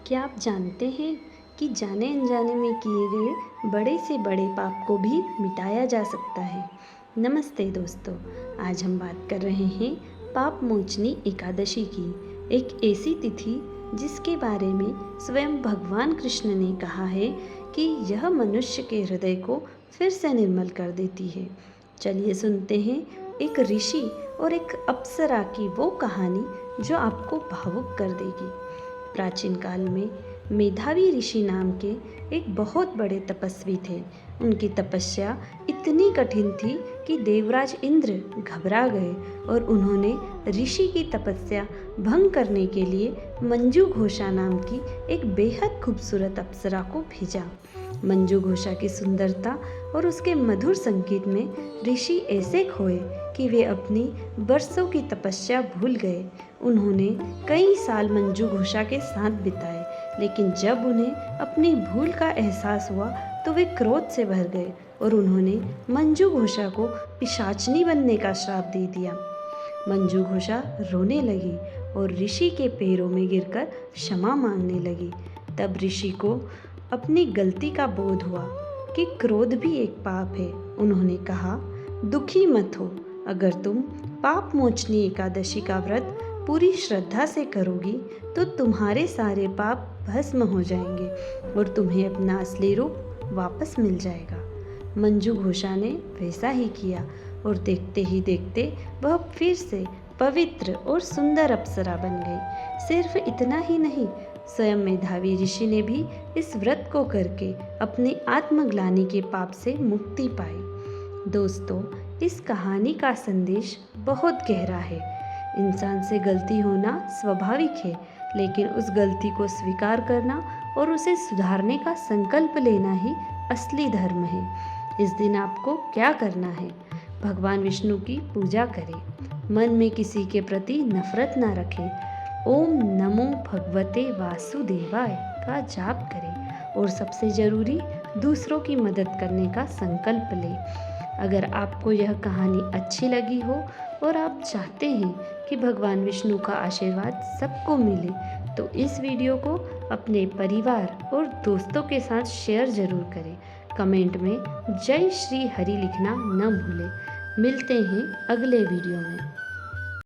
क्या आप जानते हैं कि जाने अनजाने में किए गए बड़े से बड़े पाप को भी मिटाया जा सकता है। नमस्ते दोस्तों, आज हम बात कर रहे हैं पाप मोचनी एकादशी की, एक ऐसी तिथि जिसके बारे में स्वयं भगवान कृष्ण ने कहा है कि यह मनुष्य के हृदय को फिर से निर्मल कर देती है। चलिए सुनते हैं एक ऋषि और एक अप्सरा की वो कहानी जो आपको भावुक कर देगी। प्राचीन काल में मेधावी ऋषि नाम के एक बहुत बड़े तपस्वी थे। उनकी तपस्या इतनी कठिन थी कि देवराज इंद्र घबरा गए और उन्होंने ऋषि की तपस्या भंग करने के लिए मंजू घोषा नाम की एक बेहद खूबसूरत अप्सरा को भेजा। मंजू घोषा की सुंदरता और उसके मधुर संगीत में ऋषि ऐसे खोए कि वे अपनी बरसों की तपस्या भूल गए। उन्होंने कई साल मंजू घोषा के साथ बिताए, लेकिन जब उन्हें अपनी भूल का एहसास हुआ तो वे क्रोध से भर गए और उन्होंने मंजू घोषा को पिशाचनी बनने का श्राप दे दिया। मंजू घोषा रोने लगी और ऋषि के पैरों में गिरकर क्षमा मांगने लगी। तब ऋषि को अपनी गलती का बोध हुआ कि क्रोध भी एक पाप है। उन्होंने कहा, दुखी मत हो, अगर तुम पाप मोचनी एकादशी का व्रत पूरी श्रद्धा से करोगी तो तुम्हारे सारे पाप भस्म हो जाएंगे और तुम्हें अपना असली रूप वापस मिल जाएगा। मंजू घोषा ने वैसा ही किया और देखते ही देखते वह फिर से पवित्र और सुंदर अप्सरा बन गई। सिर्फ इतना ही नहीं, स्वयं मेधावी ऋषि ने भी इस व्रत को करके अपनी आत्मग्लानि के पाप से मुक्ति पाई। दोस्तों, इस कहानी का संदेश बहुत गहरा है। इंसान से गलती होना स्वाभाविक है, लेकिन उस गलती को स्वीकार करना और उसे सुधारने का संकल्प लेना ही असली धर्म है। इस दिन आपको क्या करना है? भगवान विष्णु की पूजा करें, मन में किसी के प्रति नफरत ना रखें, ओम नमो भगवते वासुदेवाय का जाप करें और सबसे ज़रूरी दूसरों की मदद करने का संकल्प लें। अगर आपको यह कहानी अच्छी लगी हो और आप चाहते हैं कि भगवान विष्णु का आशीर्वाद सबको मिले, तो इस वीडियो को अपने परिवार और दोस्तों के साथ शेयर ज़रूर करें। कमेंट में जय श्री हरि लिखना न भूलें। मिलते हैं अगले वीडियो में।